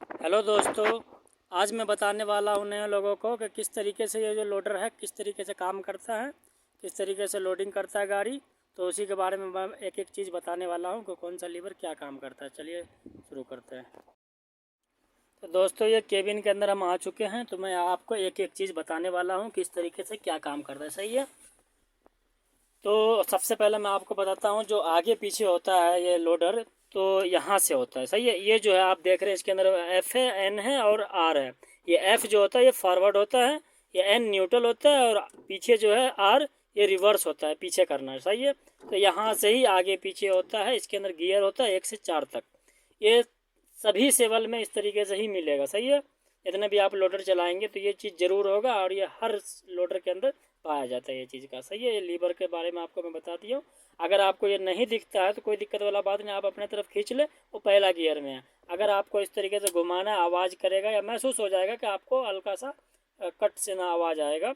Hello दोस्तों, आज मैं बताने वाला हूँ नए लोगों को कि किस तरीके से ये जो लोडर है किस तरीके से काम करता है, किस तरीके से लोडिंग करता है गाड़ी। तो उसी के बारे में मैं एक एक चीज़ बताने वाला हूँ कि कौन सा लीवर क्या काम करता है। चलिए शुरू करते हैं। तो दोस्तों, ये केबिन के अंदर हम आ चुके हैं, तो मैं आपको एक एक चीज़ बताने वाला हूँ किस तरीके से क्या काम करता है। सही है। तो सबसे पहले मैं आपको बताता हूँ, जो आगे पीछे होता है ये लोडर, तो यहाँ से होता है। सही है। ये जो है आप देख रहे हैं, इसके अंदर एफ है, एन है और आर है। ये एफ जो होता है ये फॉरवर्ड होता है, ये एन न्यूट्रल होता है और पीछे जो है आर ये रिवर्स होता है, पीछे करना है। सही है। तो यहाँ से ही आगे पीछे होता है। इसके अंदर गियर होता है 1 से 4 तक। ये सभी सेवल में इस तरीके से ही मिलेगा। सही है। जितने भी आप लोडर चलाएंगे तो ये चीज़ ज़रूर होगा, और ये हर लोडर के अंदर पाया जाता है ये चीज़ का। सही है। ये लीवर के बारे में आपको मैं बता दिया हूँ। अगर आपको ये नहीं दिखता है तो कोई दिक्कत वाला बात नहीं, आप अपने तरफ खींच ले, वो पहला गियर में है। अगर आपको इस तरीके से घुमाना आवाज़ करेगा या महसूस हो जाएगा कि आपको हल्का सा कट से ना आवाज़ आएगा,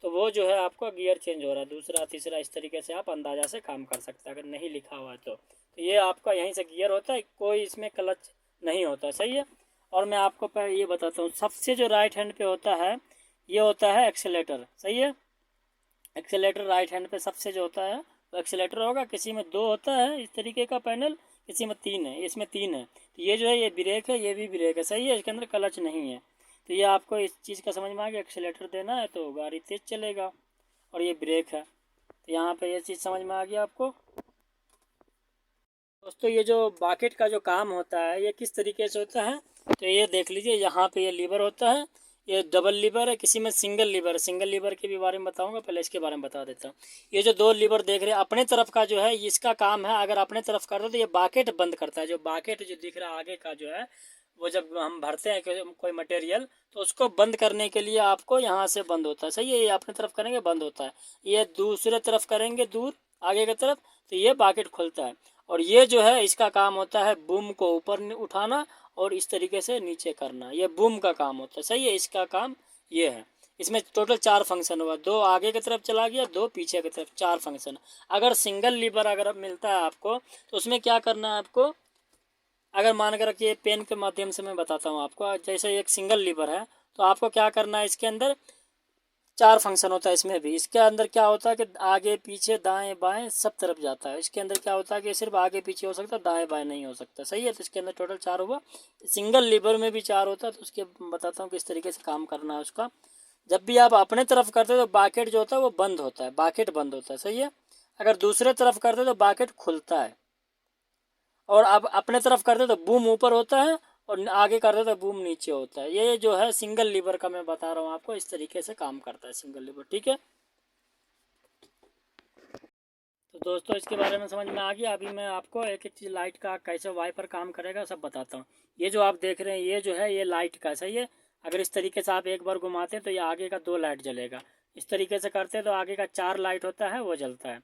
तो वो जो है आपका गियर चेंज हो रहा है, दूसरा तीसरा, इस तरीके से आप अंदाज़ा से काम कर सकते हैं अगर नहीं लिखा हुआ है तो ये आपका यहीं से गियर होता है, कोई इसमें क्लच नहीं होता। सही है। और मैं आपको पहले ये बताता हूँ, सबसे जो राइट हैंड पे होता है ये होता है एक्सेलेटर। सही है। एक्सेलेटर राइट हैंड पे सबसे जो होता है वो एक्सेलेटर होगा। किसी में 2 होता है इस तरीके का पैनल, किसी में 3 है, इसमें 3 है। तो ये जो है ये ब्रेक है, ये भी ब्रेक है। सही है। इसके अंदर क्लच नहीं है। तो ये आपको इस चीज़ का समझ में आ गया, एक्सेलेटर देना है तो गाड़ी तेज़ चलेगा, और ये ब्रेक है। तो यहाँ पे ये चीज़ समझ में आ गया आपको। दोस्तों, ये जो बाकेट का जो काम होता है ये किस तरीके से होता है, तो ये देख लीजिए। यहाँ पे ये लीवर होता है, ये डबल लीवर है, किसी में सिंगल लीवर है। सिंगल लीवर के भी बारे में बताऊंगा, पहले इसके बारे में बता देता हूँ। ये जो 2 लीवर देख रहे हैं अपने तरफ का जो है, इसका काम है, अगर अपने तरफ कर दो तो ये बाकेट बंद करता है। जो बाकेट जो दिख रहा है आगे का जो है, वो जब हम भरते हैं कोई मटेरियल, तो उसको बंद करने के लिए आपको यहाँ से बंद होता है। सही है। ये अपने तरफ करेंगे बंद होता है, ये दूसरे तरफ करेंगे दूर आगे की तरफ, तो ये बाकेट खुलता है। और ये जो है इसका काम होता है बूम को ऊपर उठाना और इस तरीके से नीचे करना, ये बूम का काम होता है। सही है। इसका काम ये है। इसमें टोटल 4 फंक्शन हुआ, 2 आगे की तरफ चला गया, 2 पीछे की तरफ, 4 फंक्शन। अगर सिंगल लीवर अगर मिलता है आपको तो उसमें क्या करना है आपको, अगर मान कर रखिए पेन के माध्यम से मैं बताता हूँ आपको, जैसे एक सिंगल लीवर है तो आपको क्या करना है, इसके अंदर 4 फंक्शन होता है। इसमें भी इसके अंदर क्या होता है कि आगे पीछे दाएं बाएं सब तरफ जाता है। इसके अंदर क्या होता है कि सिर्फ आगे पीछे हो सकता है, दाएं बाएं नहीं हो सकता। सही है। तो इसके अंदर टोटल 4 हुआ। सिंगल लीवर में भी 4 होता है, तो उसके बताता हूँ किस तरीके से काम करना है उसका। जब भी आप अपने तरफ करते हो तो बाकेट जो होता है वो बंद होता है, बाकेट बंद होता है। सही है। अगर दूसरे तरफ करते हो तो बाकेट खुलता है, और आप अपने तरफ करते तो बूम ऊपर होता है, और आगे करते तो बूम नीचे होता है। ये जो है सिंगल लीवर का मैं बता रहा हूँ आपको, इस तरीके से काम करता है सिंगल लीवर। ठीक है। तो दोस्तों, इसके बारे में समझ में आ गया। अभी मैं आपको एक एक चीज़ लाइट का कैसे वाइपर काम करेगा सब बताता हूँ। ये जो आप देख रहे हैं ये जो है ये लाइट का। सही है। अगर इस तरीके से आप एक बार घुमाते हैं तो ये आगे का 2 लाइट जलेगा। इस तरीके से करते हैं तो आगे का 4 लाइट होता है वो जलता है।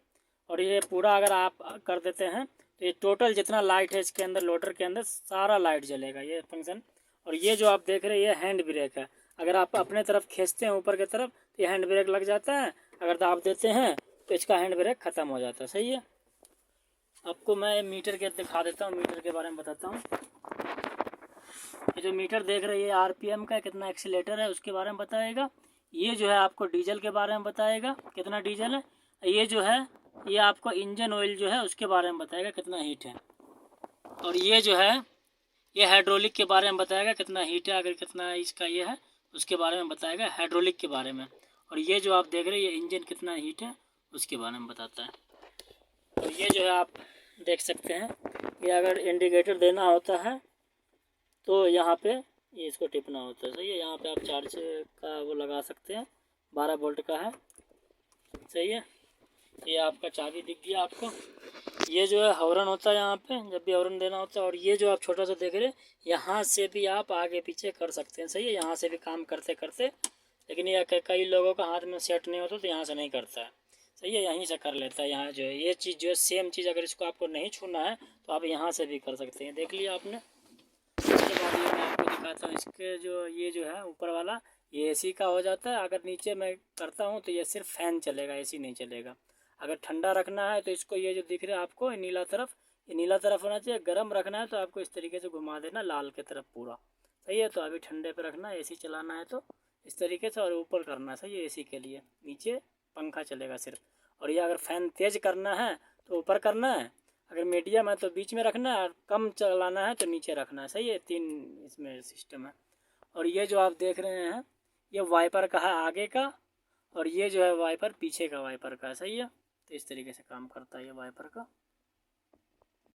और ये पूरा अगर आप कर देते हैं तो ये टोटल जितना लाइट है इसके अंदर लोडर के अंदर सारा लाइट जलेगा, ये फंक्शन। और ये जो आप देख रहे हैं ये हैंड ब्रेक है। अगर आप अपने तरफ खींचते हैं ऊपर की तरफ तो ये हैंड ब्रेक लग जाता है, अगर दाब देते हैं तो इसका हैंड ब्रेक ख़त्म हो जाता है। सही है। आपको मैं मीटर के दिखा देता हूँ, मीटर के बारे में बताता हूँ। ये जो मीटर देख रहे हैं ये आरपीएम का कितना एक्सीलेटर है उसके बारे में बताएगा। ये जो है आपको डीजल के बारे में बताएगा, कितना डीजल है। ये जो है ये आपको इंजन ऑयल जो है उसके बारे में बताएगा, कितना हीट है। और ये जो है ये हाइड्रोलिक के बारे में बताएगा, कितना हीट है, अगर कितना इसका ये है उसके बारे में बताएगा, हाइड्रोलिक के बारे में। और ये जो आप देख रहे हैं ये इंजन कितना हीट है उसके बारे में बताता है। तो ये जो है आप देख सकते हैं, ये अगर इंडिकेटर देना होता है तो यहाँ पे ये इसको टिपना होता है। सही है। यहाँ पे आप चार्ज का वो लगा सकते हैं, 12 वोल्ट का है। सही है। ये आपका चाबी दिख गया आपको। ये जो है हॉर्न होता है यहाँ पे, जब भी हॉर्न देना होता है। और ये जो आप छोटा सा देख रहे हैं यहाँ से भी आप आगे पीछे कर सकते हैं। सही है। यहाँ से भी काम करते करते, लेकिन ये कई लोगों का हाथ में सेट नहीं होता तो यहाँ से नहीं करता है। सही है। यहीं से कर लेता है। यहाँ जो है ये चीज़ जो है सेम चीज़, अगर इसको आपको नहीं छूना है तो आप यहाँ से भी कर सकते हैं। देख लिया आपने। उसके बाद ये मैं आपको दिखाता हूँ, इसके जो ये जो है ऊपर वाला ये एसी का हो जाता है। अगर नीचे मैं करता हूँ तो ये सिर्फ फ़ैन चलेगा, एसी नहीं चलेगा। अगर ठंडा रखना है तो इसको ये जो दिख रहा है आपको नीला तरफ, ये नीला तरफ होना चाहिए। गर्म रखना है तो आपको इस तरीके से घुमा देना लाल की तरफ पूरा, सही है। तो अभी ठंडे पे रखना है, एसी चलाना है तो इस तरीके से, और ऊपर करना है, सही है, एसी के लिए। नीचे पंखा चलेगा सिर्फ। और ये अगर फ़ैन तेज़ करना है तो ऊपर करना है, अगर मीडियम है तो बीच में रखना है, और कम चलाना है तो नीचे रखना है, सही है। 3 इसमें सिस्टम है। और ये जो आप देख रहे हैं ये वाइपर का है आगे का, और ये जो है वाइपर पीछे का वाइपर का है, सही है। तो इस तरीके से काम करता है ये वाइपर का।